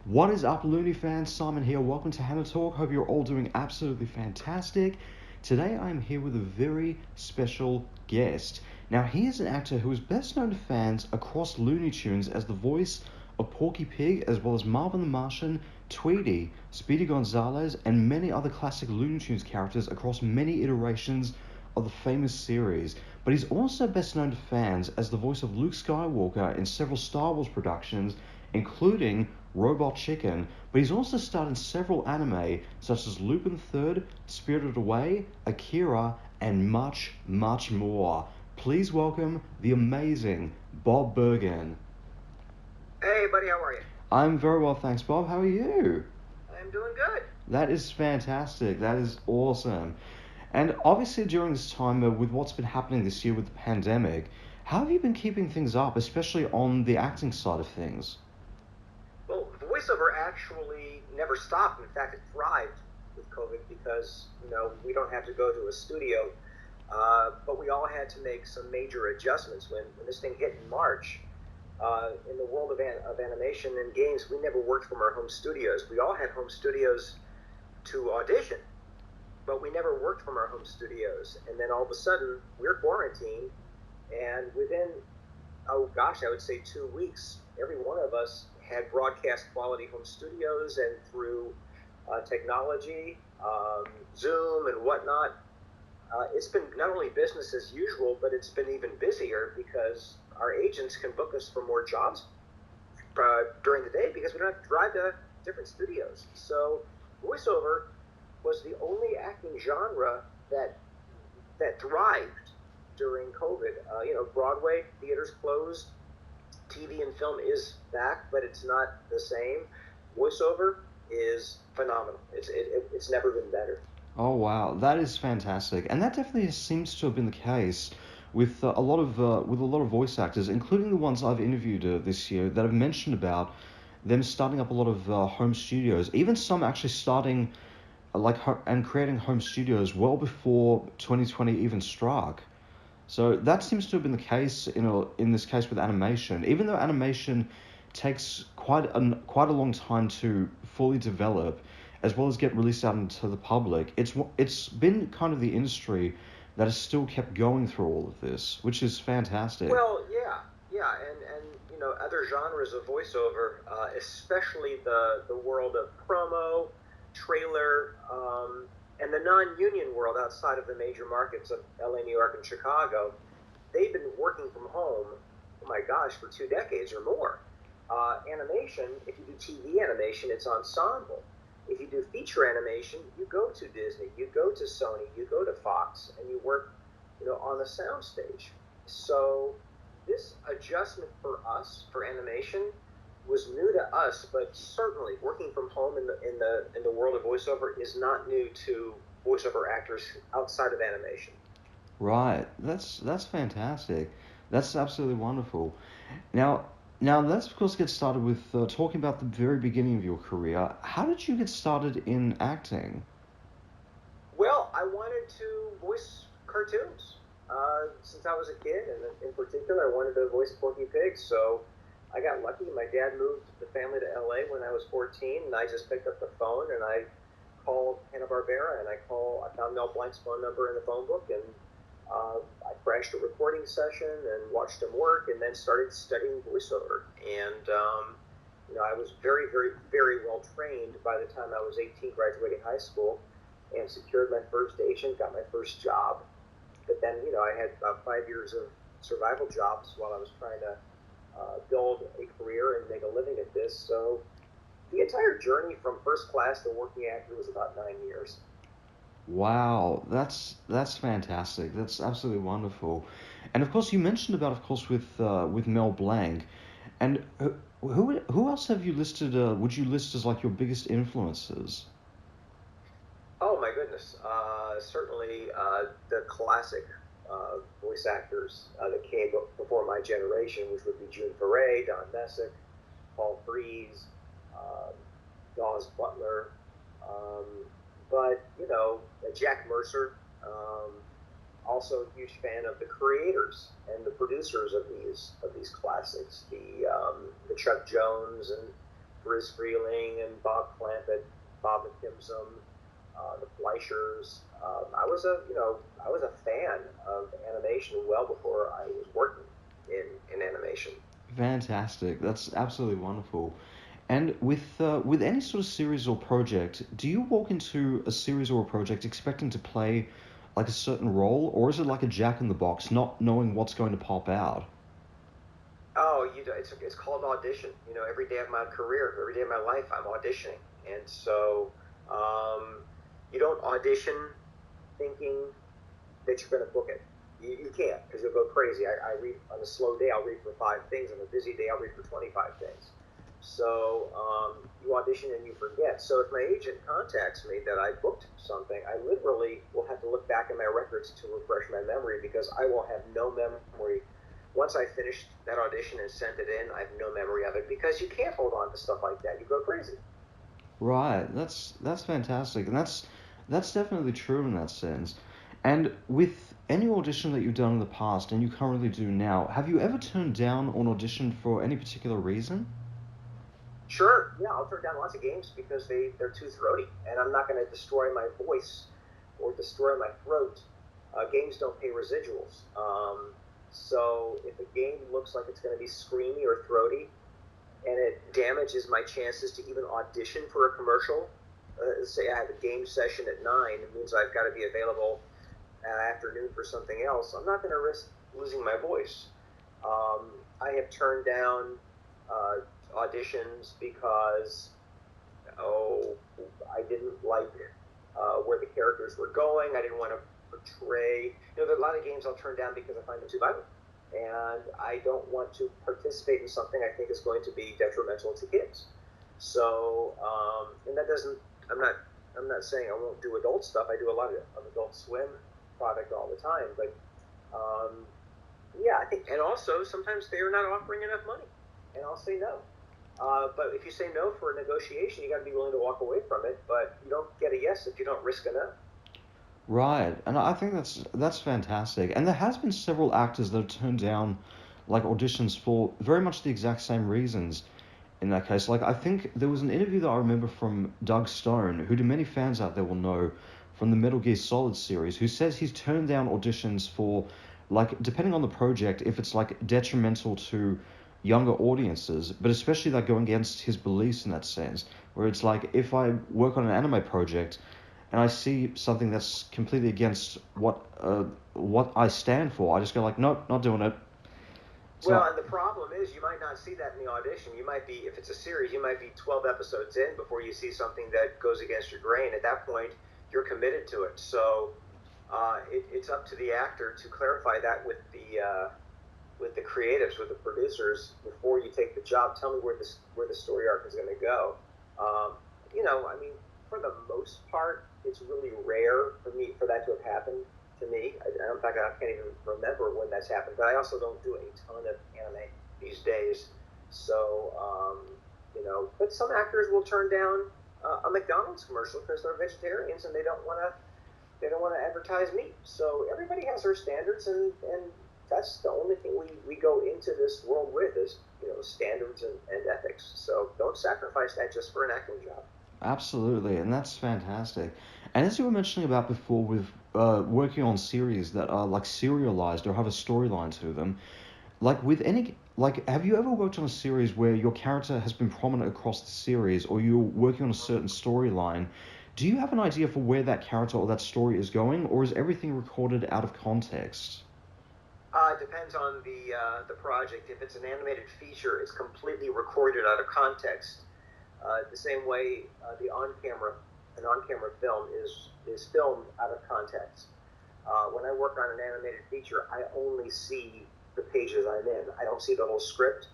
What is up, Looney fans? Simon here. Welcome to Hannah Talk. Hope you're all doing absolutely fantastic. Today I am here with a very special guest. Now, he is an actor who is best known to fans across Looney Tunes as the voice of Porky Pig, as well as Marvin the Martian, Tweety, Speedy Gonzales, and many other classic Looney Tunes characters across many iterations of the famous series. But he's also best known to fans as the voice of Luke Skywalker in several Star Wars productions, including Robot Chicken, but he's also starred in several anime such as Lupin III, Spirited Away, Akira, and much, much more. Please welcome the amazing Bob Bergen. Hey, buddy, how are you? I'm very well, thanks, Bob. How are you? I'm doing good. That is fantastic. That is awesome. And obviously, during this time, with what's been happening this year with the pandemic, how have you been keeping things up, especially on the acting side of things? Well, voiceover actually never stopped. In fact, it thrived with COVID because, we don't have to go to a studio. But we all had to make some major adjustments when this thing hit in March. In the world of animation and games, we never worked from our home studios. We all had home studios to audition, but we never worked from our home studios. And then all of a sudden, we're quarantined, and within, oh gosh, I would say 2 weeks, every one of us had broadcast quality home studios, and through technology, Zoom and whatnot, it's been not only business as usual, but it's been even busier because our agents can book us for more jobs during the day because we don't have to drive to different studios. So voiceover was the only acting genre that thrived during COVID. Broadway theaters closed, TV and film is back, but it's not the same. Voiceover is phenomenal. It's never been better. Oh wow, that is fantastic, and that definitely seems to have been the case with a lot of voice actors, including the ones I've interviewed this year that have mentioned about them starting up a lot of home studios. Even some actually starting and creating home studios well before 2020 even struck. So that seems to have been the case in this case with animation. Even though animation takes quite a long time to fully develop, as well as get released out into the public, it's been kind of the industry that has still kept going through all of this, which is fantastic. Well, yeah, and other genres of voiceover, especially the world of promo, trailer, and the non-union world outside of the major markets of LA, New York, and Chicago, they've been working from home. Oh my gosh, for 2 decades or more. Animation, if you do TV animation, it's ensemble. If you do feature animation, you go to Disney, you go to Sony, you go to Fox, and you work, on the soundstage. So this adjustment for us for animation was new to us, but certainly working from home in the world of voiceover is not new to voiceover actors outside of animation. Right. That's fantastic. That's absolutely wonderful. Now, now let's of course get started with talking about the very beginning of your career. How did you get started in acting? Well, I wanted to voice cartoons since I was a kid, and in particular, I wanted to voice Porky Pig. So I got lucky. My dad moved the family to LA when I was 14, and I just picked up the phone and I called Hanna Barbera, and I found Mel Blanc's phone number in the phone book, and I crashed a recording session and watched him work, and then started studying voiceover. And I was very, very, very well trained by the time I was 18, graduating high school, and secured my first agent, got my first job. But then, I had about 5 years of survival jobs while I was trying to build a career and make a living at this. So the entire journey from first class to working actor was about 9 years. Wow, that's fantastic. That's absolutely wonderful. And of course, you mentioned about, of course, with Mel Blanc, and who else have you listed? Would you list as like your biggest influences? Oh my goodness! Certainly the classic voice actors that came before my generation, which would be June Foray, Don Messick, Paul Frees, um, Dawes Butler, um, but Jack Mercer. Also, a huge fan of the creators and the producers of these classics, the Chuck Jones and Friz Freeling and Bob Clampett, Bob McKimson, the Fleischers. I was a fan of animation well before I was working in animation. Fantastic. That's absolutely wonderful. And with any sort of series or project, do you walk into a series or a project expecting to play like a certain role, or is it like a jack in the box, not knowing what's going to pop out? Oh, it's called audition. Every day of my career, every day of my life, I'm auditioning, and so um, you don't audition thinking that you're going to book it. You can't, because you'll go crazy. I read on a slow day, I'll read for 5 things. On a busy day, I'll read for 25 things. So you audition and you forget. So if my agent contacts me that I booked something, I literally will have to look back in my records to refresh my memory, because I will have no memory. Once I finished that audition and sent it in, I have no memory of it, because you can't hold on to stuff like that. You go crazy. Right. That's fantastic, and that's definitely true in that sense. And with any audition that you've done in the past and you currently do now, have you ever turned down an audition for any particular reason? Sure, yeah, I'll turn down lots of games because they're too throaty, and I'm not going to destroy my voice or destroy my throat. Games don't pay residuals. So if a game looks like it's going to be screamy or throaty, and it damages my chances to even audition for a commercial, say I have a game session at 9, it means I've got to be available afternoon for something else, I'm not going to risk losing my voice. I have turned down auditions because oh, I didn't like where the characters were going. I didn't want to portray. There are a lot of games I'll turn down because I find them too violent, and I don't want to participate in something I think is going to be detrimental to kids. So, and that doesn't. I'm not. I'm not saying I won't do adult stuff. I do a lot of Adult Swim product all the time, but yeah, I think. And also, sometimes they are not offering enough money, and I'll say no. But if you say no for a negotiation, you got to be willing to walk away from it. But you don't get a yes if you don't risk a no. Right, and I think that's fantastic. And there has been several actors that have turned down like auditions for very much the exact same reasons. In that case, like I think there was an interview that I remember from Doug Stone, who do many fans out there will know from the Metal Gear Solid series, who says he's turned down auditions for like depending on the project, if it's like detrimental to younger audiences, but especially like going against his beliefs in that sense, where it's like if I work on an anime project and I see something that's completely against what I stand for, I just go like, nope, not doing it. Well, So and the problem is you might not see that in the audition. You might be, if it's a series, you might be 12 episodes in before you see something that goes against your grain. At that point, you're committed to it. So it's up to the actor to clarify that with the creatives, with the producers, before you take the job. Tell me where the story arc is going to go. Um, I mean, for the most part, it's really rare for that to have happened to me. In fact, I can't even remember when that's happened. But I also don't do a ton of anime these days. So, but some actors will turn down a McDonald's commercial because they're vegetarians and they don't want to advertise meat. So everybody has their standards, and that's the only thing we go into this world with is standards and ethics. So don't sacrifice that just for an acting job. absolutely, and that's fantastic. And as you were mentioning about before, with working on series that are like serialized or have a storyline to them, like with any like, have you ever worked on a series where your character has been prominent across the series, or you're working on a certain storyline? Do you have an idea for where that character or that story is going, or is everything recorded out of context? It depends on the project. If it's an animated feature, it's completely recorded out of context. The same way an on-camera film is filmed out of context. When I work on an animated feature, I only see the pages I'm in. I don't see the whole script.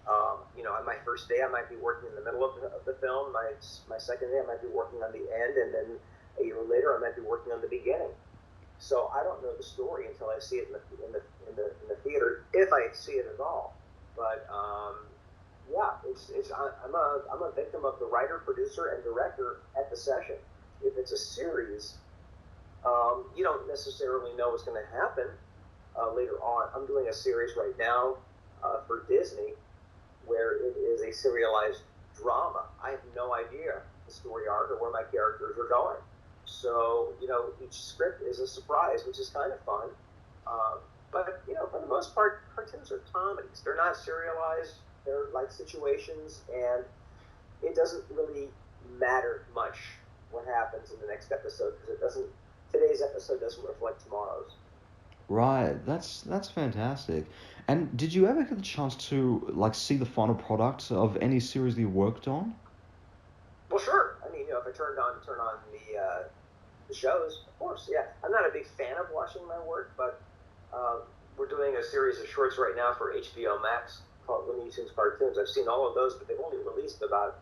On my first day, I might be working in the middle of the film. My second day, I might be working on the end, and then a year later, I might be working on the beginning. So I don't know the story until I see it in the theater, if I see it at all. But yeah, I'm a victim of the writer, producer, and director at the session. If it's a series, you don't necessarily know what's going to happen later on. I'm doing a series right now for Disney where it is a serialized drama. I have no idea the story arc or where my characters are going. So, each script is a surprise, which is kind of fun. Uh, but, for the most part, cartoons are comedies. They're not serialized. They're like situations, and it doesn't really matter much what happens in the next episode because today's episode doesn't reflect tomorrow's. Right, that's fantastic. And did you ever get the chance to like see the final product of any series that you worked on? Well, sure. I mean, if I turn on the shows, of course, yeah. I'm not a big fan of watching my work, but we're doing a series of shorts right now for HBO Max called Looney Tunes Cartoons. I've seen all of those, but they've only released about,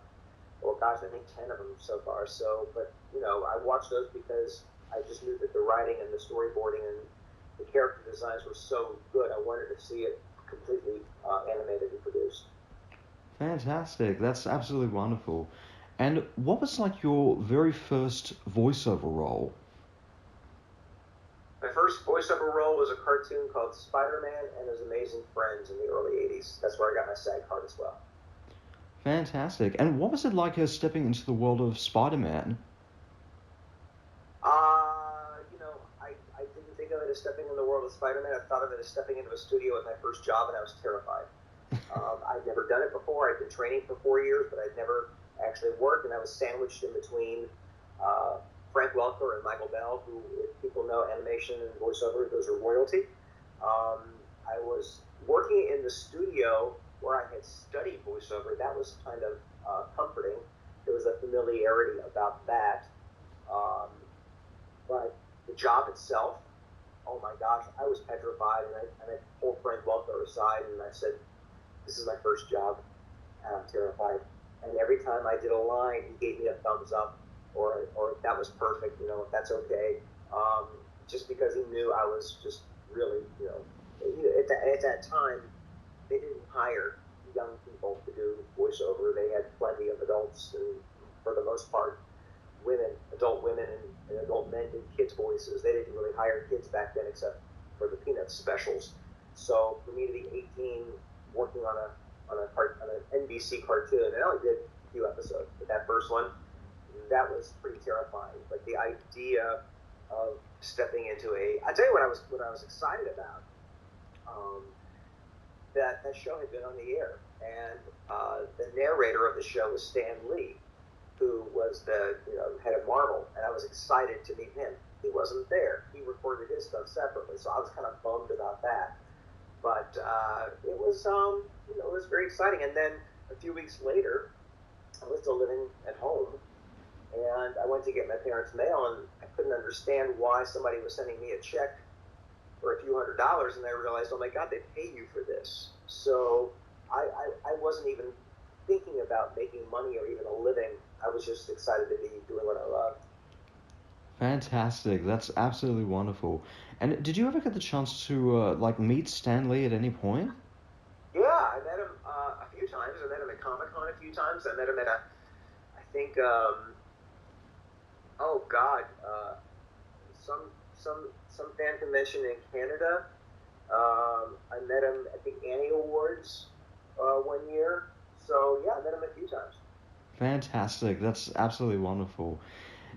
oh gosh, I think 10 of them so far. So, but I watched those because I just knew that the writing and the storyboarding and the character designs were so good. I wanted to see it completely animated and produced. Fantastic. That's absolutely wonderful. And what was like your very first voiceover role? My first voiceover role was a cartoon called Spider-Man and His Amazing Friends in the early 80s. That's where I got my SAG card as well. Fantastic. And what was it like stepping into the world of Spider-Man? I didn't think of it as stepping in the world of Spider-Man. I thought of it as stepping into a studio at my first job, and I was terrified. I'd never done it before. I'd been training for 4 years, but I'd never actually worked, and I was sandwiched in between Frank Welker and Michael Bell, who, if people know animation and voiceover, those are royalty. I was working in the studio where I had studied voiceover. That was kind of comforting. There was a familiarity about that. Um, but the job itself, oh my gosh, I was petrified, and I pulled Frank Welker aside, and I said, "This is my first job, and I'm terrified." And every time I did a line, he gave me a thumbs up, or that was perfect, that's okay. Just because he knew I was just really, at that time, they didn't hire young people to do voiceover. They had plenty of adults, and for the most part, adult women and adult men did kids' voices. They didn't really hire kids back then except for the Peanuts specials. So for me to be 18, working on an NBC cartoon, and I only did a few episodes, but that first one, that was pretty terrifying. But the idea of stepping into I tell you what I was excited about. That show had been on the air, and the narrator of the show was Stan Lee, who was the head of Marvel, and I was excited to meet him. He wasn't there. He recorded his stuff separately, so I was kind of bummed about that. But it was it was very exciting. And then a few weeks later, I was still living at home, and I went to get my parents' mail, and I couldn't understand why somebody was sending me a check for a few $100s, and I realized, oh my God, they pay you for this. So I wasn't even thinking about making money or even a living. I was just excited to be doing what I loved. Fantastic. That's absolutely wonderful. And did you ever get the chance to like meet Stan Lee at any point? Yeah, I met him a few times. I met him at Comic Con a few times. I met him at I think, oh God, some fan convention in Canada. I met him at the Annie Awards 1 year. So yeah, I met him a few times. Fantastic. That's absolutely wonderful.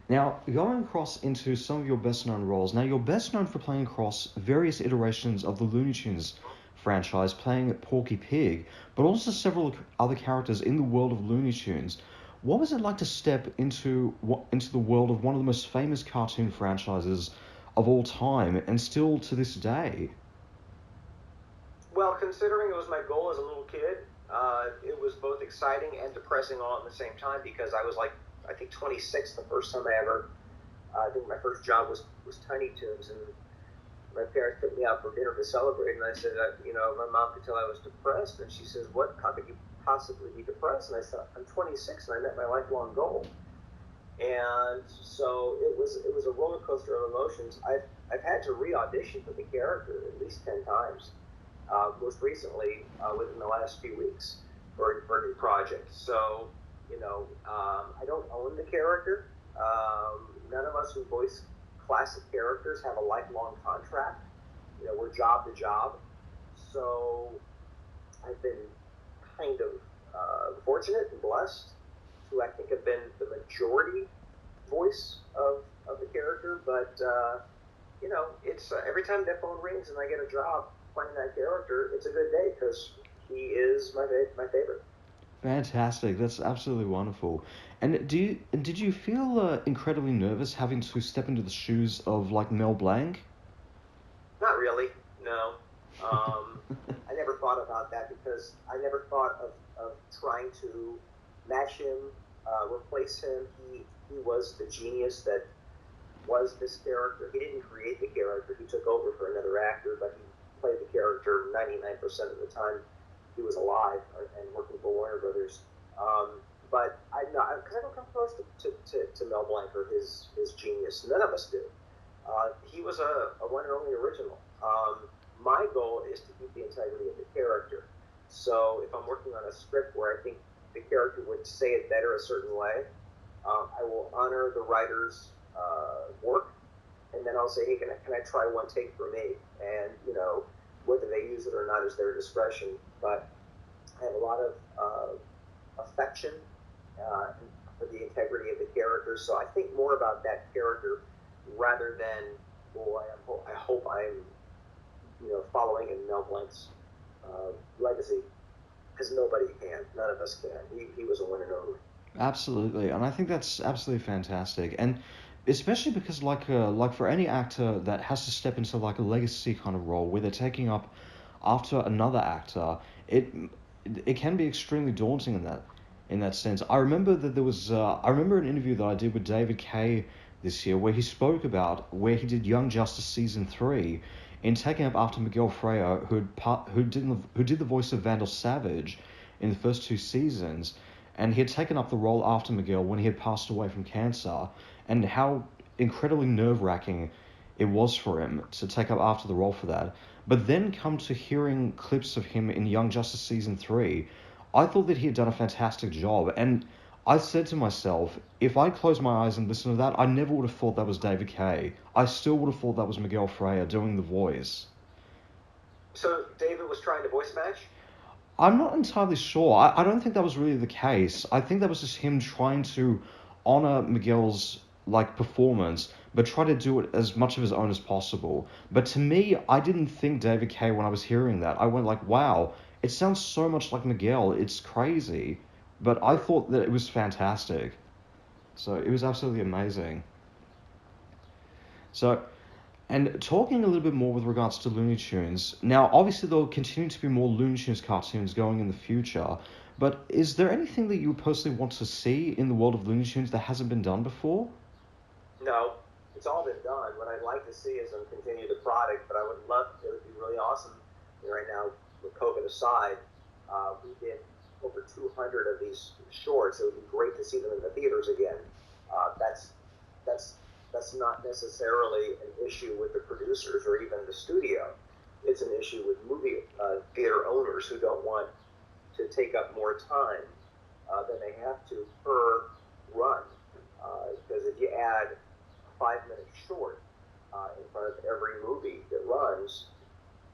Now, going across into some of your best known roles. Now, you're best known for playing across various iterations of the Looney Tunes franchise, playing Porky Pig, but also several other characters in the world of Looney Tunes. What was it like to step into the world of one of the most famous cartoon franchises of all time, and still to this day? Well, considering it was my goal as a little kid, it was both exciting and depressing all at the same time because I was like, I think 26 the first time I think my first job was Tiny Toons, and my parents took me out for dinner to celebrate, and I said, my mom could tell I was depressed, and she says, what, how could you possibly be depressed? And I said, I'm 26 and I met my lifelong goal. And so it was a roller coaster of emotions. I've had to re-audition for the character at least 10 times. Most recently, within the last few weeks, for a new project. So, I don't own the character. None of us who voice classic characters have a lifelong contract. We're job to job. So I've been kind of fortunate and blessed to, I think, have been the majority voice of the character. But it's every time that phone rings and I get a job playing that character, it's a good day because he is my favorite. Fantastic. That's absolutely wonderful. And did you feel incredibly nervous having to step into the shoes of like Mel Blanc? Not really, no. I never thought about that because I never thought of trying to match him, replace him. He was the genius that was this character. He didn't create the character. He took over for another actor, but he played the character 99% of the time he was alive and working for Warner Brothers. But I know because I don't come close to Mel Blanc or his genius. None of us do. He was a one and only original. My goal is to keep the integrity of the character. So if I'm working on a script where I think the character would say it better a certain way, I will honor the writer's work, and then I'll say, hey, can I try one take for me? And whether they use it or not is their discretion. But I have a lot of affection for the integrity of the character. So I think more about that character rather than, boy, I hope I'm following in Mel Blanc's legacy, because nobody can. None of us can. He was a one and only. Absolutely, and I think that's absolutely fantastic, and especially because like for any actor that has to step into like a legacy kind of role where they're taking up after another actor, it it can be extremely daunting in that sense. I remember that there was I remember an interview that I did with David Kay this year where he spoke about where he did Young Justice season 3 in taking up after Miguel Freya who did the voice of Vandal Savage in the first two seasons, and he had taken up the role after Miguel when he had passed away from cancer, and how incredibly nerve-wracking it was for him to take up after the role for that. But then come to hearing clips of him in Young Justice season 3, I thought that he had done a fantastic job, and I said to myself, if I closed my eyes and listened to that, I never would have thought that was David Kay. I still would have thought that was Miguel Freya doing the voice. So David was trying to voice match? I'm not entirely sure. I don't think that was really the case. I think that was just him trying to honor Miguel's like performance, but try to do it as much of his own as possible. But to me, I didn't think David Kay when I was hearing that. I went like, wow, it sounds so much like Miguel. It's crazy. But I thought that it was fantastic. So it was absolutely amazing. So, and talking a little bit more with regards to Looney Tunes, now obviously there'll continue to be more Looney Tunes cartoons going in the future, but is there anything that you personally want to see in the world of Looney Tunes that hasn't been done before? No, it's all been done. What I'd like to see is them continue the product, but I would love, it would be really awesome. Right now, with COVID aside, we did over 200 of these shorts. It would be great to see them in the theaters again. That's that's that's not necessarily an issue with the producers or even the studio. It's an issue with movie theater owners who don't want to take up more time than they have to per run. Because if you add a 5 minute short in front of every movie that runs,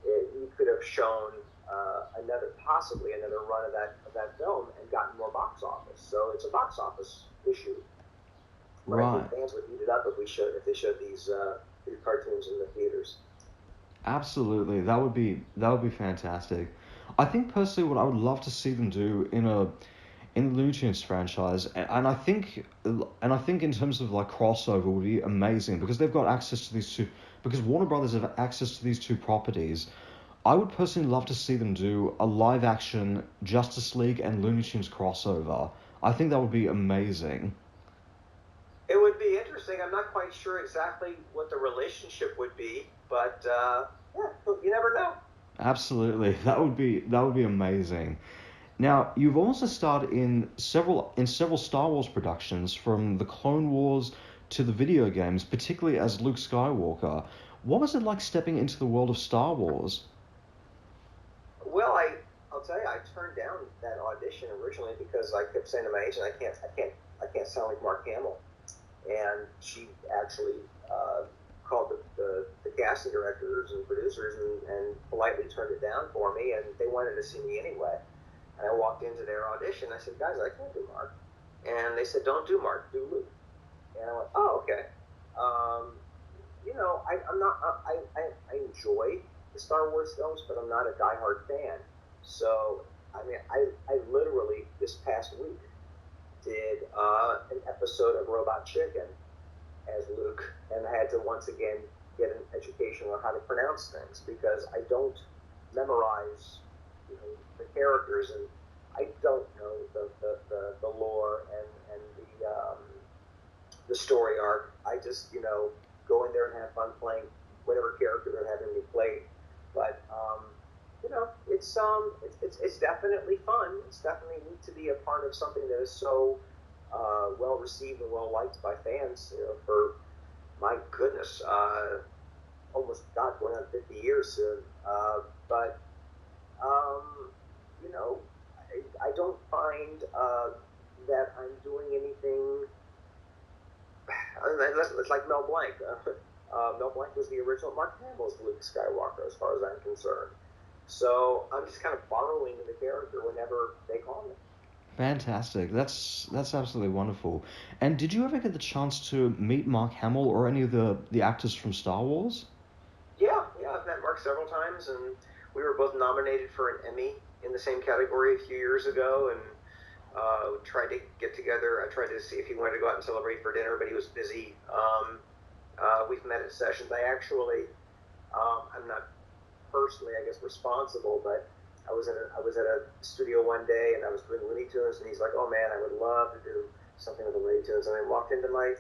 you could have shown possibly another run of that film and gotten more box office. So it's a box office issue. But I Right. think fans would eat it up if they showed these cartoons in the theaters. Absolutely. That would be fantastic. I think personally what I would love to see them do in the Looney Tunes franchise, and I think in terms of like crossover would be amazing because they've got access to these two, because Warner Brothers have access to these two properties. I would personally love to see them do a live action Justice League and Looney Tunes crossover. I think that would be amazing. It would be interesting. I'm not quite sure exactly what the relationship would be, but yeah, you never know. Absolutely. That would be amazing. Now, you've also starred in several Star Wars productions, from the Clone Wars to the video games, particularly as Luke Skywalker. What was it like stepping into the world of Star Wars? Well, I'll tell you, I turned down that audition originally because I kept saying to my agent, I can't sound like Mark Hamill, and she actually called the casting directors and producers and politely turned it down for me, and they wanted to see me anyway. And I walked into their audition. I said, guys, I can't do Mark. And they said, don't do Mark, do Luke. And I went, oh, okay. Um, I'm not. I enjoy the Star Wars films, but I'm not a diehard fan. So, I mean, I literally this past week did an episode of Robot Chicken as Luke, and I had to once again get an education on how to pronounce things because I don't memorize, the characters, and I don't know the lore and the story arc. I just go in there and have fun playing whatever character they're having me play. But it's definitely fun. It's definitely neat to be a part of something that is so well received and well liked by fans. For my goodness, almost going on 50 years soon. But um, I don't find that I'm doing anything. It's like Mel Blanc. Mel Blanc was the original. Mark Hamill's Luke Skywalker, as far as I'm concerned. So I'm just kind of borrowing the character whenever they call me. Fantastic. That's absolutely wonderful. And did you ever get the chance to meet Mark Hamill or any of the actors from Star Wars? Yeah, I've met Mark several times, and we were both nominated for an Emmy in the same category a few years ago, and tried to get together. I tried to see if he wanted to go out and celebrate for dinner, but he was busy. We've met at sessions. I'm not personally, I guess, responsible, but I was at a studio one day and I was doing Looney Tunes, and he's like, "Oh man, I would love to do something with the Looney Tunes." And I walked into my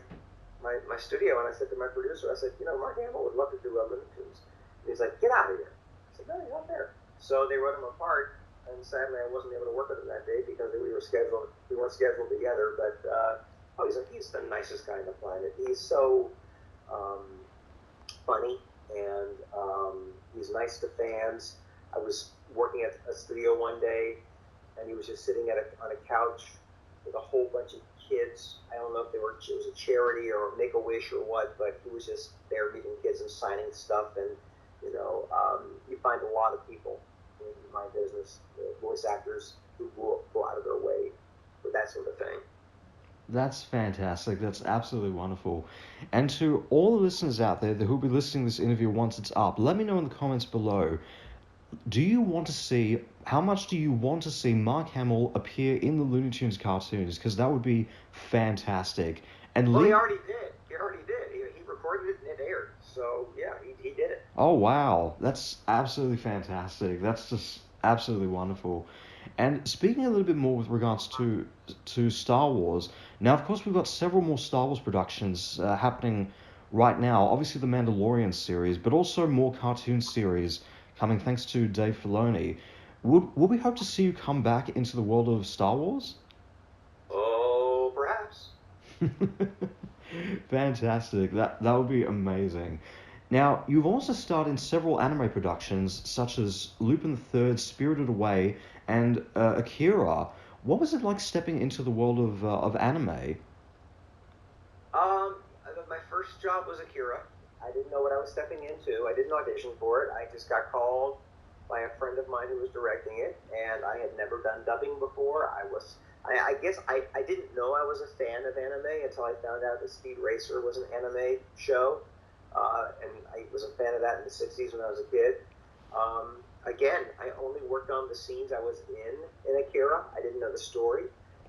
studio and I said to my producer, I said, "Mark Hamill would love to do Looney Tunes." And he's like, "Get out of here." I said, "No, he's out there." So they wrote him a part, and sadly I wasn't able to work with him that day because we weren't scheduled together. But he's the nicest guy on the planet. He's so um, funny, and he's nice to fans. I was working at a studio one day, and he was just sitting on a couch with a whole bunch of kids. I don't know if it was a charity or Make a Wish or what, but he was just there meeting kids and signing stuff. And you find a lot of people in my business, voice actors, who go out of their way for that sort of thing. That's fantastic. That's absolutely wonderful. And to all the listeners out there who'll be listening to this interview once it's up, let me know in the comments below. How much do you want to see Mark Hamill appear in the Looney Tunes cartoons? Because that would be fantastic. And Well, he already did. He recorded it and it aired. So, yeah, he did it. Oh, wow. That's absolutely fantastic. That's just absolutely wonderful. And speaking a little bit more with regards to Star Wars, now, of course, we've got several more Star Wars productions happening right now. Obviously, the Mandalorian series, but also more cartoon series coming thanks to Dave Filoni. Would we hope to see you come back into the world of Star Wars? Oh, perhaps. Fantastic. That would be amazing. Now, you've also starred in several anime productions such as Lupin the Third, Spirited Away, and Akira. What was it like stepping into the world of anime? Um, my first job was Akira. I didn't know what I was stepping into. I didn't audition for it. I just got called by a friend of mine who was directing it, and I had never done dubbing before. I guess I didn't know I was a fan of anime until I found out that Speed Racer was an anime show, and I was a fan of that in the 60s when I was a kid. Again, I only worked on the scenes I was in Akira. I didn't know the story.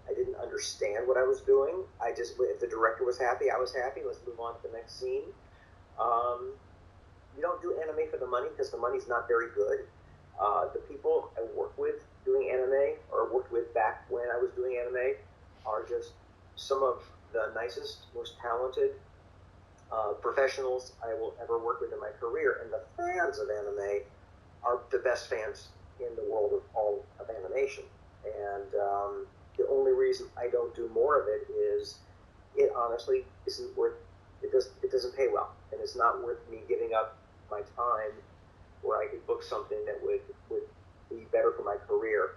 I didn't understand what I was doing. If the director was happy, I was happy. Let's move on to the next scene. Um, you don't do anime for the money because the money's not very good. The people I work with doing anime, or worked with back when I was doing anime, are just some of the nicest, most talented professionals I will ever work with in my career. And the fans of anime are the best fans in the world of all of animation. And the only reason I don't do more of it is it honestly isn't worth it doesn't pay well, and it's not worth me giving up my time where I could book something that would be better for my career.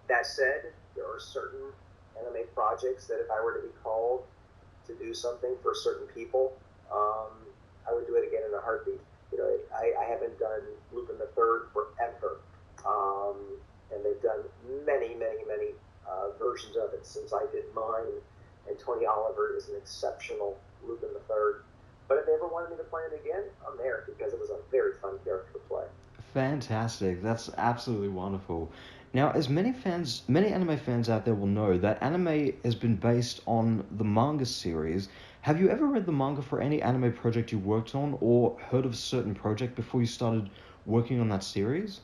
That said, there are certain anime projects that if I were to be called to do something for certain people, I would do it again in a heartbeat. I haven't done Lupin the Third forever, and they've done many, many, many versions of it since I did mine. And Tony Oliver is an exceptional Lupin III. But if they ever wanted me to play him again, I'm there because it was a very fun character to play. Fantastic. That's absolutely wonderful. Now, as many anime fans out there will know, that anime has been based on the manga series. Have you ever read the manga for any anime project you worked on, or heard of a certain project before you started working on that series?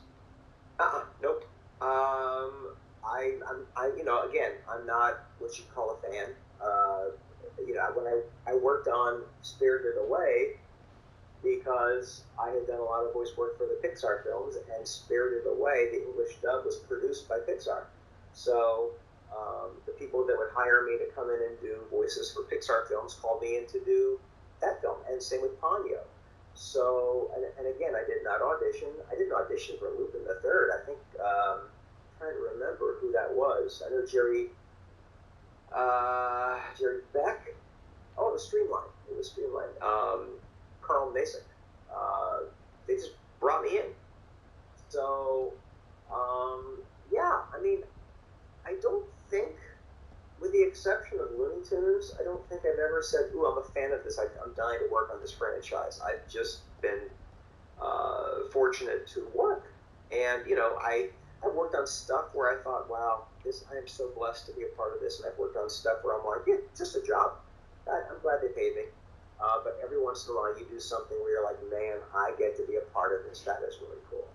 Nope. Again, I'm not what you call a fan. When I worked on Spirited Away, because I had done a lot of voice work for the Pixar films, and Spirited Away, the English dub, was produced by Pixar. So the people that would hire me to come in and do voices for Pixar films called me in to do that film, and same with Ponyo. So, and again, I did not audition. I didn't audition for Lupin the Third. I think, I'm trying to remember who that was. I know Jerry Beck. Oh, it was Streamline. It was Streamline. Carl Mason. They just brought me in. So, yeah, I mean, I don't think, with the exception of Looney Tunes, I don't think I've ever said, ooh, I'm a fan of this. I'm dying to work on this franchise. I've just been fortunate to work. And, I've worked on stuff where I thought, wow, I am so blessed to be a part of this. And I've worked on stuff where I'm like, yeah, just a job. I'm glad they paid me. But every once in a while you do something where you're like, man, I get to be a part of this. That is really cool.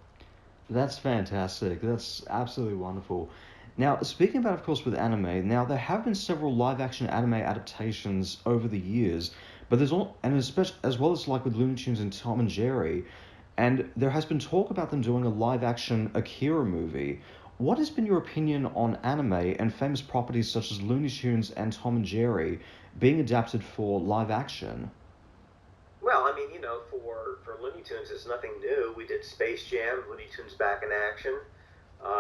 That's fantastic. That's absolutely wonderful. Now, speaking about, of course, with anime, now there have been several live-action anime adaptations over the years, but there's all, and especially as well as like with Looney Tunes and Tom and Jerry, and there has been talk about them doing a live-action Akira movie. What has been your opinion on anime and famous properties such as Looney Tunes and Tom and Jerry being adapted for live action? Well, I mean, for Looney Tunes, it's nothing new. We did Space Jam, Looney Tunes Back in Action.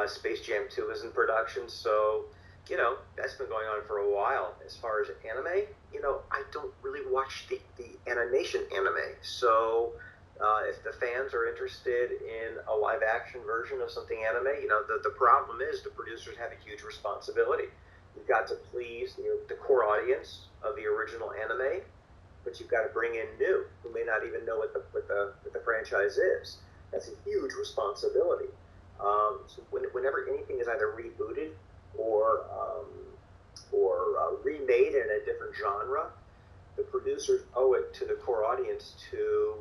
Space Jam 2 is in production, so, that's been going on for a while. As far as anime, I don't really watch the animation anime. So, if the fans are interested in a live action version of something anime, the problem is the producers have a huge responsibility. You've got to please the core audience of the original anime, but you've got to bring in new who may not even know what the franchise is. That's a huge responsibility. So whenever anything is either rebooted or remade in a different genre, the producers owe it to the core audience to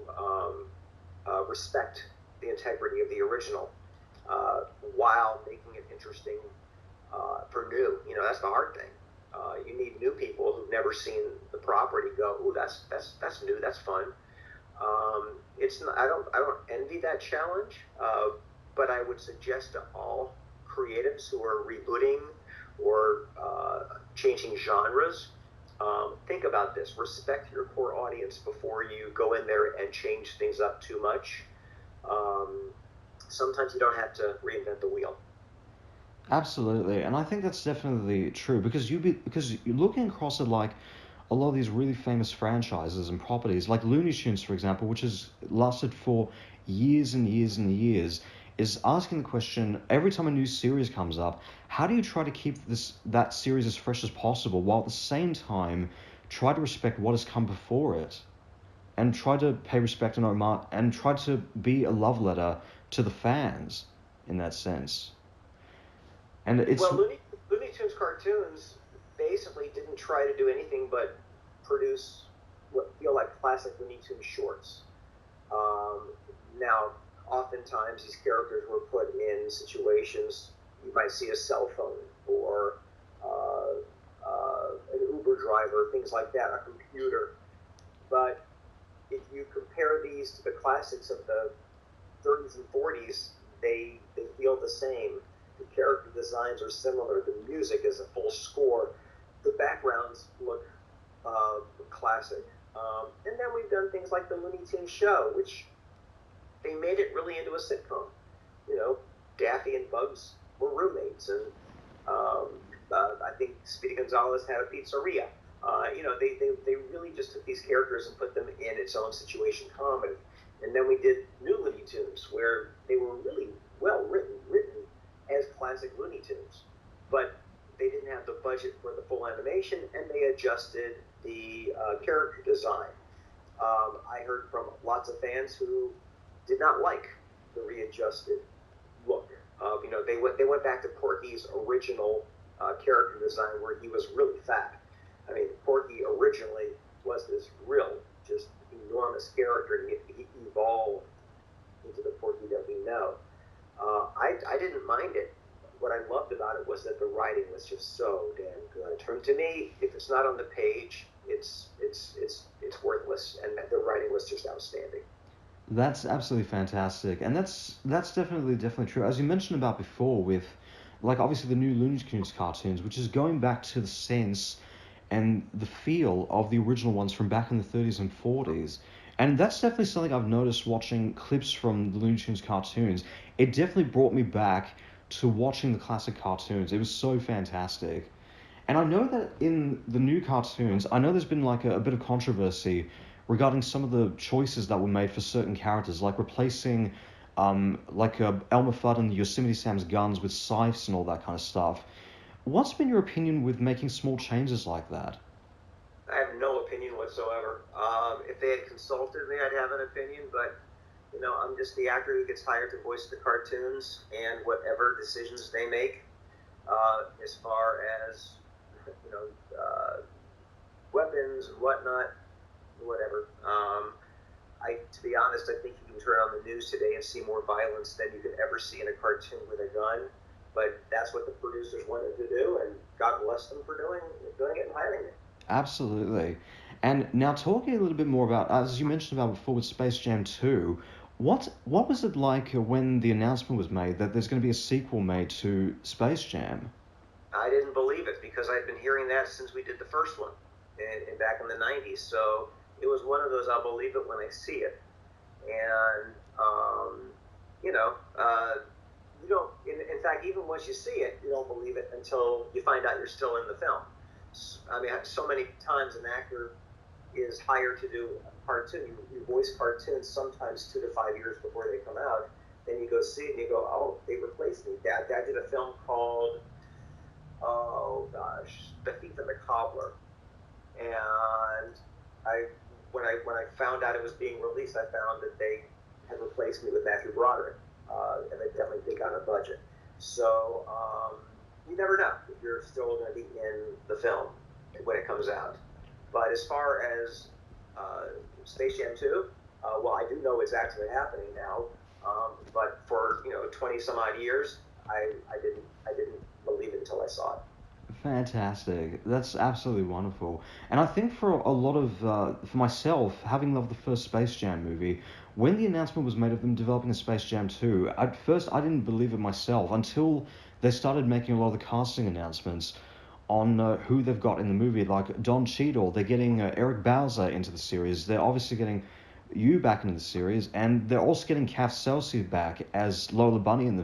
respect the integrity of the original while making it interesting for new. That's the hard thing. You need new people who've never seen the property go, ooh, that's new, that's fun. It's not, I don't envy that challenge, but I would suggest to all creatives who are rebooting or changing genres, think about this. Respect your core audience before you go in there and change things up too much. Sometimes you don't have to reinvent the wheel. Absolutely, and I think that's definitely true because you're looking across at like a lot of these really famous franchises and properties, like Looney Tunes, for example, which has lasted for years and years and years, is asking the question every time a new series comes up, how do you try to keep that series as fresh as possible while at the same time try to respect what has come before it, and try to pay respect and homage and try to be a love letter to the fans in that sense. And it's Well, Looney Tunes cartoons basically didn't try to do anything but produce what feel like classic Looney Tunes shorts. Now, oftentimes these characters were put in situations you might see a cell phone or an Uber driver, things like that, a computer. But if you compare these to the classics of the 30s and 40s, they feel the same. The character designs are similar. The music is a full score. The backgrounds look classic. And then we've done things like the Looney Tunes show, which they made it really into a sitcom. Daffy and Bugs were roommates, and I think Speedy Gonzales had a pizzeria. They really just took these characters and put them in its own situation comedy. And then we did New Looney Tunes, where they were really well written as classic Looney Tunes. But they didn't have the budget for the full animation, and they adjusted the character design. I heard from lots of fans who did not like the readjusted look. They went back to Porky's original character design where he was really fat. I mean, Porky originally was this real, just enormous character, and he evolved into the Porky that we know. I didn't mind it. What I loved about it was that the writing was just so damn good. To me, if it's not on the page, it's worthless, and the writing was just outstanding. That's absolutely fantastic, and that's definitely true. As you mentioned about before, with like obviously the new Looney Tunes cartoons, which is going back to the sense and the feel of the original ones from back in the 30s and 40s. And that's definitely something I've noticed watching clips from the Looney Tunes cartoons. It definitely brought me back to watching the classic cartoons. It was so fantastic. And I know that in the new cartoons, I know there's been like a bit of controversy regarding some of the choices that were made for certain characters, like replacing Elmer Fudd and Yosemite Sam's guns with scythes and all that kind of stuff. What's been your opinion with making small changes like that? I have no opinion whatsoever. If they had consulted me, I'd have an opinion, but I'm just the actor who gets hired to voice the cartoons, and whatever decisions they make, as far as weapons and whatnot, whatever. To be honest, I think you can turn on the news today and see more violence than you could ever see in a cartoon with a gun. But that's what the producers wanted to do, and God bless them for doing it and hiring me. Absolutely. And now talking a little bit more about, as you mentioned about before with Space Jam 2, what was it like when the announcement was made that there's going to be a sequel made to Space Jam? I didn't believe it because I'd been hearing that since we did the first one in back in the 90s. So it was one of those I'll believe it when I see it. And, you don't, in fact, even once you see it, you don't believe it until you find out you're still in the film. I mean, so many times an actor is hired to do a cartoon. You voice cartoons sometimes 2 to 5 years before they come out. Then you go see it and you go, oh, they replaced me. Dad did a film called, oh gosh, The Thief and the Cobbler. And when I found out it was being released, I found that they had replaced me with Matthew Broderick, and they definitely did on a budget. So you never know if you're still going to be in the film when it comes out. But as far as Space Jam 2, well, I do know it's actually happening now. But for 20 some odd years, I didn't believe it until I saw it. Fantastic. That's absolutely wonderful. And I think for a lot of, for myself, having loved the first Space Jam movie, when the announcement was made of them developing a Space Jam 2, at first I didn't believe it myself until they started making a lot of the casting announcements on who they've got in the movie. Like Don Cheadle, they're getting Eric Bauza into the series. They're obviously getting you back into the series, and they're also getting Kath Soucie back as Lola Bunny in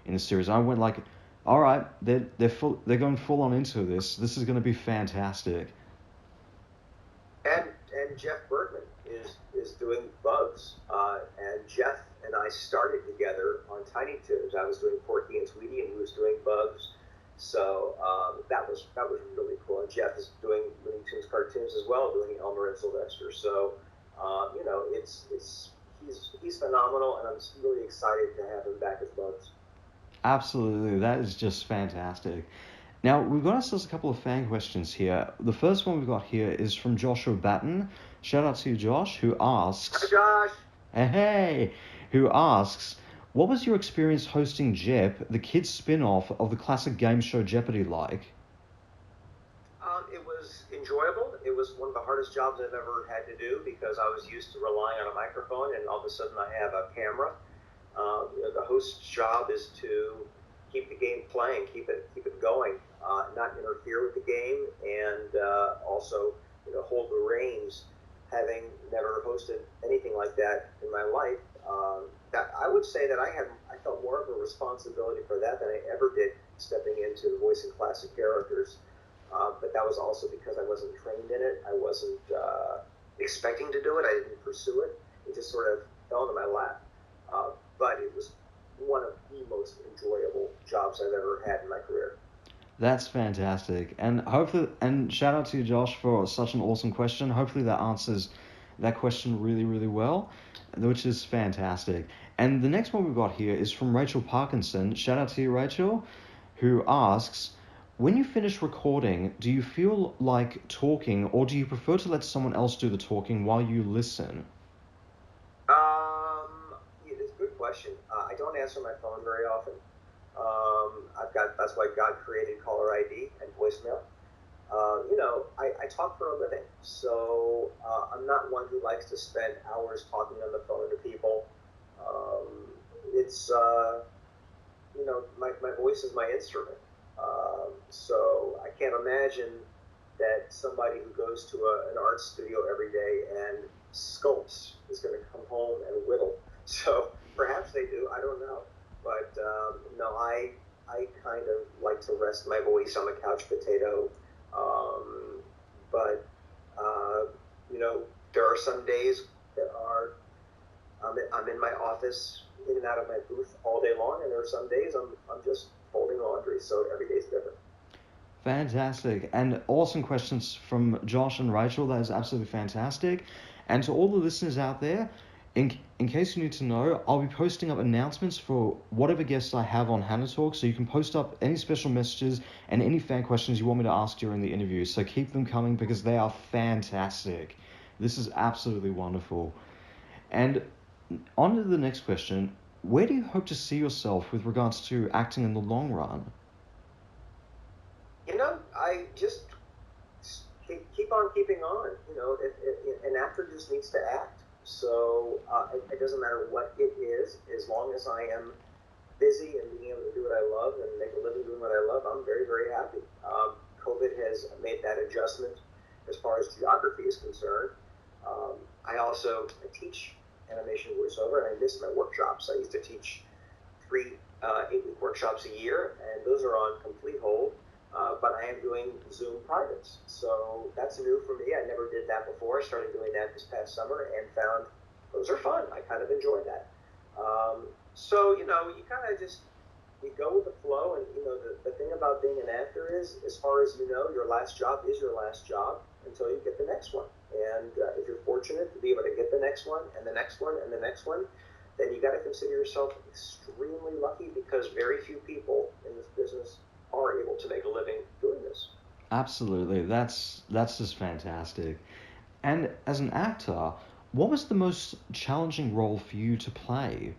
the series. And I went like, all right, they're going full on into this. This is going to be fantastic. And Jeff Bergman is doing Bugs, and Jeff and I started together on Tiny Toons. I was doing Porky and Tweety, and he was doing Bugs. So that was really cool. And Jeff is doing Looney Tunes cartoons as well, doing Elmer and Sylvester. So he's phenomenal, and I'm really excited to have him back as Bugs. Absolutely, that is just fantastic. Now, we've got ourselves a couple of fan questions here. The first one we've got here is from Joshua Batten. Shout out to you, Josh, who asks... Hi, Josh! Hey! Who asks, what was your experience hosting Jep, the kids' spin-off of the classic game show Jeopardy, like? It was enjoyable. It was one of the hardest jobs I've ever had to do because I was used to relying on a microphone, and all of a sudden I have a camera. The host's job is to keep the game playing, keep it going, not interfere with the game, and also hold the reins. Having never hosted anything like that in my life, that I would say that I felt more of a responsibility for that than I ever did stepping into voicing classic characters. But that was also because I wasn't trained in it. I wasn't expecting to do it. I didn't pursue it. It just sort of fell into my lap. But it was one of the most enjoyable jobs I've ever had in my career. That's fantastic. And hopefully, and shout out to you, Josh, for such an awesome question. Hopefully that answers that question really, really well, which is fantastic. And the next one we've got here is from Rachel Parkinson. Shout out to you, Rachel, who asks, when you finish recording, do you feel like talking or do you prefer to let someone else do the talking while you listen? It's a good question. I don't answer my phone very often. That's why God created caller ID and voicemail. I talk for a living, so I'm not one who likes to spend hours talking on the phone to people. Um, it's my voice is my instrument. So I can't imagine that somebody who goes to an art studio every day and sculpts is going to come home and whittle. So perhaps they do. I don't know. But no, I kind of like to rest my voice on the couch potato. But there are some days that are I'm in my office, in and out of my booth all day long, and there are some days I'm just folding laundry. So every day's different. Fantastic. And awesome questions from Josh and Rachel. That is absolutely fantastic. And to all the listeners out there, in case you need to know, I'll be posting up announcements for whatever guests I have on Hannah Talk, so you can post up any special messages and any fan questions you want me to ask during the interview. So keep them coming because they are fantastic. This is absolutely wonderful. And on to the next question. Where do you hope to see yourself with regards to acting in the long run? I just keep on keeping on. If an actor just needs to act. So it doesn't matter what it is, as long as I am busy and being able to do what I love and make a living doing what I love, I'm very, very happy. COVID has made that adjustment as far as geography is concerned. I teach animation voiceover, and I miss my workshops. I used to teach 3 8-week workshops a year, and those are on complete hold. But I am doing Zoom privates. So that's new for me. I never did that before. I started doing that this past summer and found those are fun. I kind of enjoy that. You kind of just, you go with the flow. And, the thing about being an actor is, as far as you know, your last job is your last job until you get the next one. And if you're fortunate to be able to get the next one and the next one and the next one, then you got to consider yourself extremely lucky, because very few people in this business are able to make a living doing this. Absolutely. That's just fantastic. And as an actor, what was the most challenging role for you to play?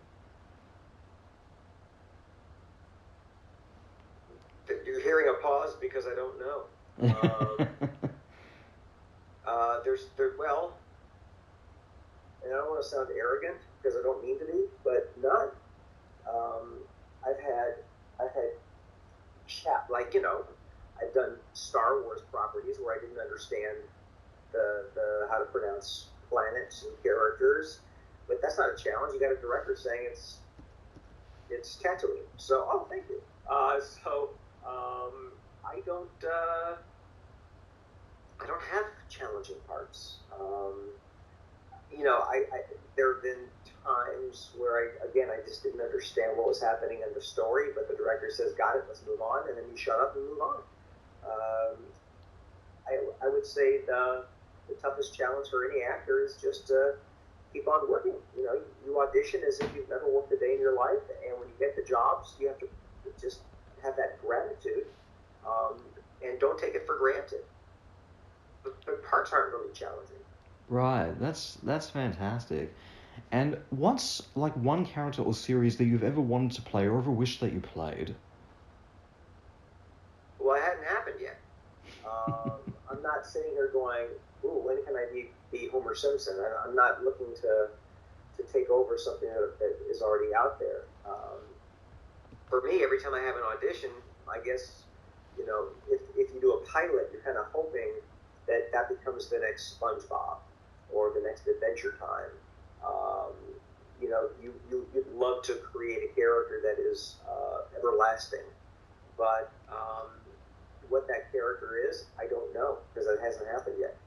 You're hearing a pause because I don't know. Well, and I don't want to sound arrogant because I don't mean to be, but none. I've had I've done Star Wars properties where I didn't understand the how to pronounce planets and characters, but that's not a challenge. You got a director saying it's Tatooine, so thank you. I don't I don't have challenging parts. There have been times where I just didn't understand what was happening in the story, but the director says, "Got it, let's move on," and then you shut up and move on. I would say the toughest challenge for any actor is just to keep on working. You audition as if you've never worked a day in your life, and when you get the jobs, you have to just have that gratitude, and don't take it for granted. But parts aren't really challenging. Right, that's fantastic. And what's like one character or series that you've ever wanted to play or ever wished that you played? Well, it hadn't happened yet. I'm not sitting here going, "Ooh, when can I be Homer Simpson?" I'm not looking to take over something that is already out there. For me, every time I have an audition, I guess, if you do a pilot, you're kind of hoping that becomes the next SpongeBob or the next Adventure Time. You'd love to create a character that is everlasting, but what that character is, I don't know, because it hasn't happened yet.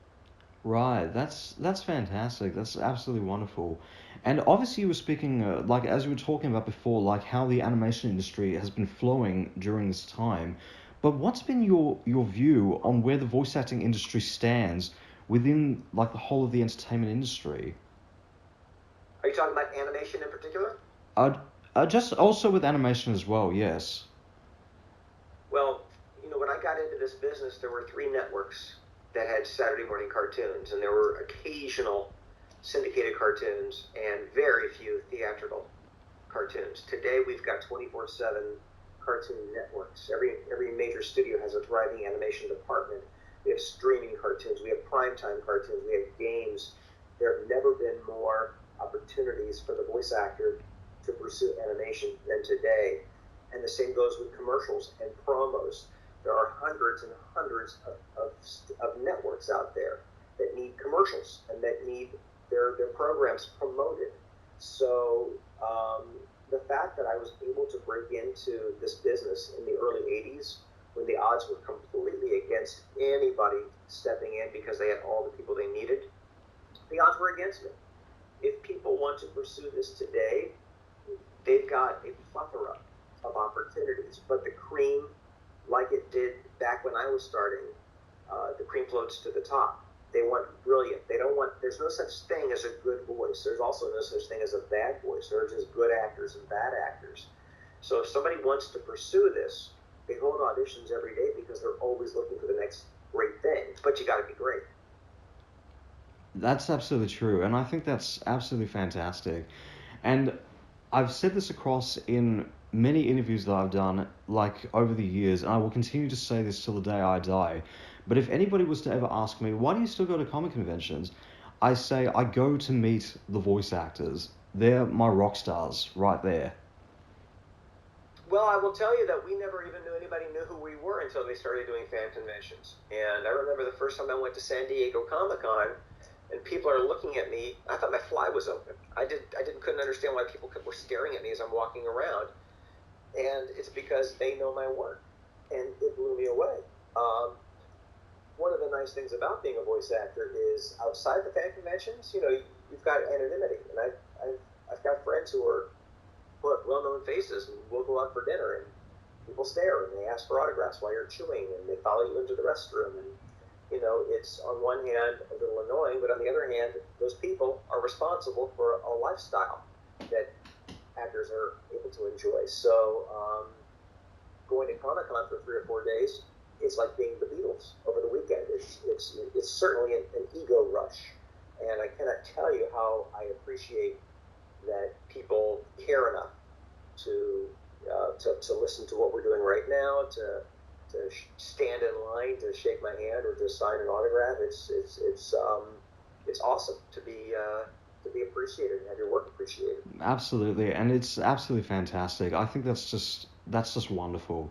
Right, that's fantastic. That's absolutely wonderful. And obviously, you were speaking, like as we were talking about before, like how the animation industry has been flowing during this time. But what's been your view on where the voice acting industry stands within like the whole of the entertainment industry? Are you talking about animation in particular? Just also with animation as well, yes. Well, when I got into this business, there were three networks that had Saturday morning cartoons, and there were occasional syndicated cartoons and very few theatrical cartoons. Today, we've got 24/7 cartoon networks. Every major studio has a thriving animation department. We have streaming cartoons. We have primetime cartoons. We have games. There have never been more opportunities for the voice actor to pursue animation than today. And the same goes with commercials and promos. There are hundreds and hundreds of networks out there that need commercials and that need their programs promoted. So the fact that I was able to break into this business in the early 80s when the odds were completely against anybody stepping in because they had all the people they needed, the odds were against me. If people want to pursue this today, they've got a plethora of opportunities, but the cream, like it did back when I was starting, the cream floats to the top. They want brilliant. They don't want, there's no such thing as a good voice. There's also no such thing as a bad voice. There are just good actors and bad actors. So if somebody wants to pursue this, they hold auditions every day because they're always looking for the next great thing, but you got to be great. That's absolutely true, and I think that's absolutely fantastic. And I've said this across in many interviews that I've done, like over the years, and I will continue to say this till the day I die. But if anybody was to ever ask me, why do you still go to comic conventions? I say I go to meet the voice actors. They're my rock stars right there. Well, I will tell you that we never even knew anybody knew who we were until they started doing fan conventions. And I remember the first time I went to San Diego Comic-Con, and people are looking at me. I thought my fly was open. Couldn't understand why people were staring at me as I'm walking around, and it's because they know my work, and it blew me away. One of the nice things about being a voice actor is outside the fan conventions, you've got anonymity, and I've got friends who are well-known faces, and we'll go out for dinner, and people stare and they ask for autographs while you're chewing, and they follow you into the restroom, and it's on one hand a little annoying, but on the other hand, those people are responsible for a lifestyle that actors are able to enjoy. So going to Comic-Con for 3 or 4 days, it's like being the Beatles over the weekend. It's certainly an ego rush, and I cannot tell you how I appreciate that people care enough to listen to what we're doing right now, to stand in line to shake my hand or to sign an autograph. It's awesome to be appreciated and have your work appreciated. Absolutely, and it's absolutely fantastic. I think that's just wonderful.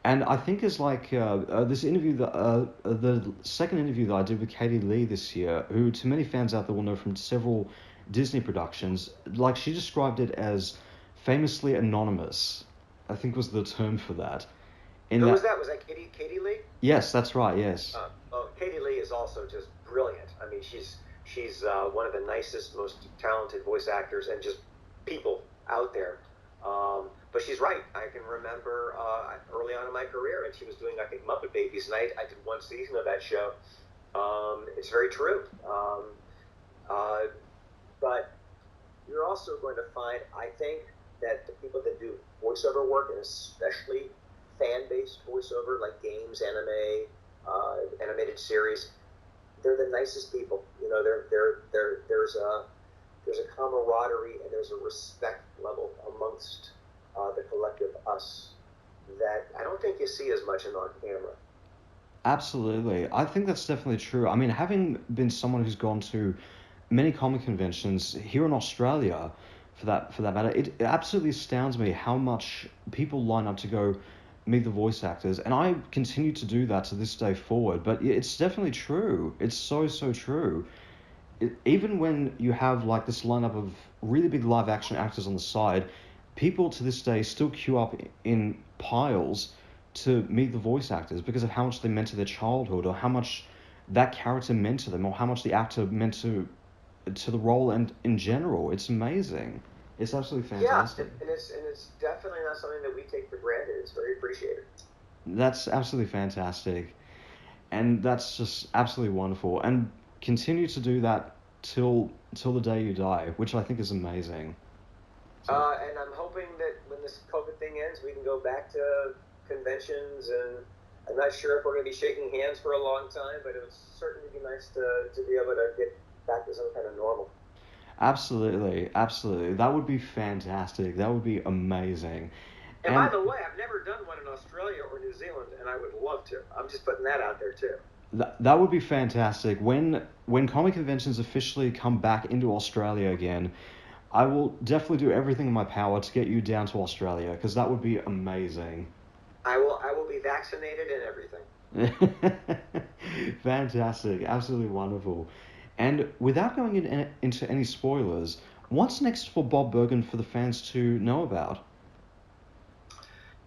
And I think it's like this interview the second interview that I did with Katie Lee this year, who to many fans out there will know from several Disney productions, like she described it as famously anonymous, I think was the term for that. Who was that? Was that Katie Lee? Yes, that's right. Yes. Katie Lee is also just brilliant. I mean, she's one of the nicest, most talented voice actors and just people out there. But she's right. I can remember early on in my career, and she was doing, I think, Muppet Babies Night. I did one season of that show. It's very true. But you're also going to find, I think, that the people that do voiceover work, and especially fan-based voiceover like games, anime, animated series, they're the nicest people. There's a camaraderie and there's a respect level amongst the collective us that I don't think you see as much on camera. Absolutely, I think that's definitely true. I mean, having been someone who's gone to many comic conventions here in Australia, for that matter, it absolutely astounds me how much people line up to go meet the voice actors, and I continue to do that to this day forward. But it's definitely true. It's so true. Even when you have like this lineup of really big live action actors on the side, people to this day still queue up in piles to meet the voice actors because of how much they meant to their childhood, or how much that character meant to them, or how much the actor meant to to the role and in general. It's amazing. It's absolutely fantastic. Yeah, and it's definitely not something that we take for granted. It's very appreciated. That's absolutely fantastic. And that's just absolutely wonderful. And continue to do that till the day you die, which I think is amazing. So, And I'm hoping that when this COVID thing ends, we can go back to conventions. And I'm not sure if we're going to be shaking hands for a long time, but it would certainly be nice to be able to get back to some kind of normal. absolutely, absolutely. That would be fantastic. That would be amazing. And by And the way, I've never done one in Australia or New Zealand, and I would love to. I'm just putting that out there too. that would be fantastic. When comic conventions officially come back into Australia again, I will definitely do everything in my power to get you down to Australia because that would be amazing. I will be vaccinated and everything. Fantastic, absolutely wonderful. And without going into any spoilers, what's next for Bob Bergen for the fans to know about?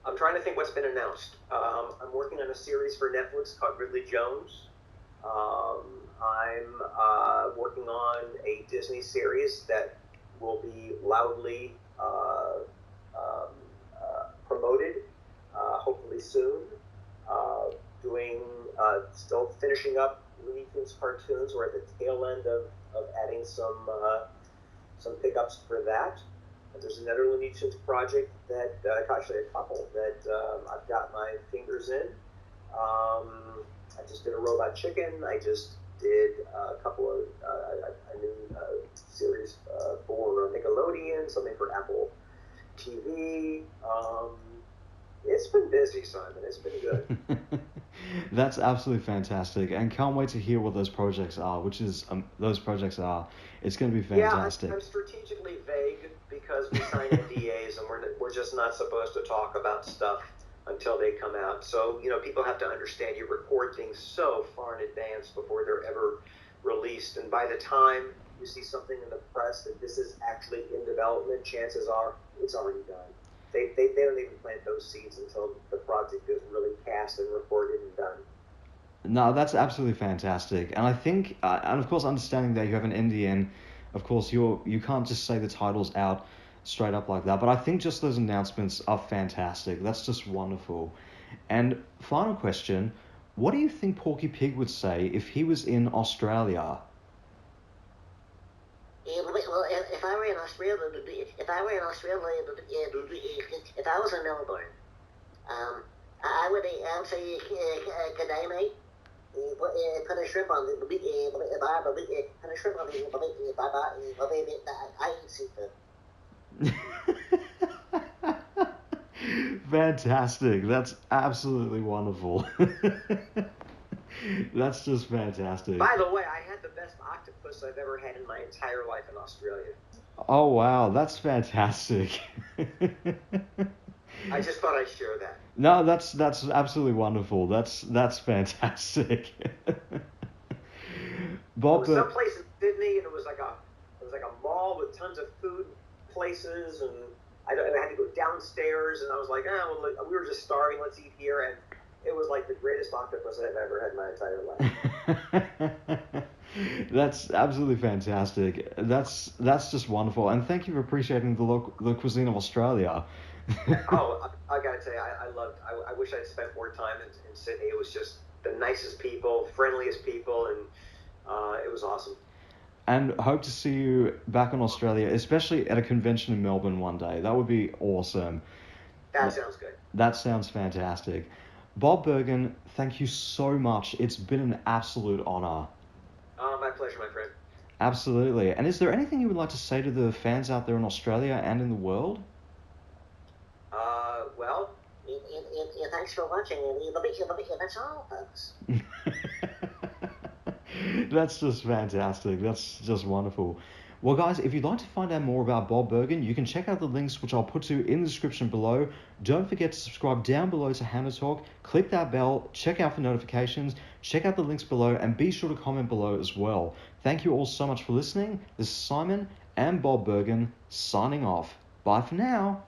I'm trying to think what's been announced. I'm working on a series for Netflix called Ridley Jones. I'm working on a Disney series that will be loudly promoted, hopefully soon. Doing still finishing up Looney Tunes cartoons. We're at the tail end of adding some pickups for that. There's another Looney Tunes project that actually a couple that I've got my fingers in. I just did a Robot Chicken. I just did a couple of a new series for Nickelodeon, something for Apple TV. It's been busy, Simon. It's been good. That's absolutely fantastic, and can't wait to hear what those projects are. Which is those projects are. It's going to be fantastic. Yeah, I'm strategically vague because we sign NDAs and we're just not supposed to talk about stuff until they come out. So, people have to understand you record things so far in advance before they're ever released. And by the time you see something in the press that this is actually in development, chances are it's already done. They don't even plant those seeds until the project is really cast and recorded and done. No, that's absolutely fantastic, and I think, and of course, understanding that you have an NDN, of course, you can't just say the titles out straight up like that. But I think just those announcements are fantastic. That's just wonderful. And final question, what do you think Porky Pig would say if he was in Australia? Yeah, well, if I were in Australia, if I was in Melbourne, I would say, good day, mate. Put a shrimp on the put a shrimp on the I eat seafood. Fantastic. That's absolutely wonderful. That's just fantastic. By the way, I had the best octopus I've ever had in my entire life in Australia. Oh wow, that's fantastic. I just thought I'd share that. No, that's absolutely wonderful. That's fantastic. Bob, it was someplace in Sydney, and it was like a mall with tons of food places, and I had to go downstairs, and I was like, we were just starving. Let's eat here, and it was like the greatest octopus I've ever had in my entire life. That's absolutely fantastic. That's just wonderful, and thank you for appreciating the cuisine of Australia. Oh, I gotta tell you, I wish I'd spent more time in Sydney. It was just the nicest people, friendliest people, and it was awesome. And hope to see you back in Australia, especially at a convention in Melbourne one day. That would be awesome. That sounds good. That sounds fantastic. Bob Bergen, thank you so much. It's been an absolute honor. My pleasure, my friend. Absolutely. And is there anything you would like to say to the fans out there in Australia and in the world? Well, thanks for watching, and that's all, folks. That's just fantastic. That's just wonderful. Well, guys, if you'd like to find out more about Bob Bergen, you can check out the links which I'll put to you in the description below. Don't forget to subscribe down below to Hannah Talk. Click that bell, check out for notifications, check out the links below, and be sure to comment below as well. Thank you all so much for listening. This is Simon and Bob Bergen signing off. Bye for now.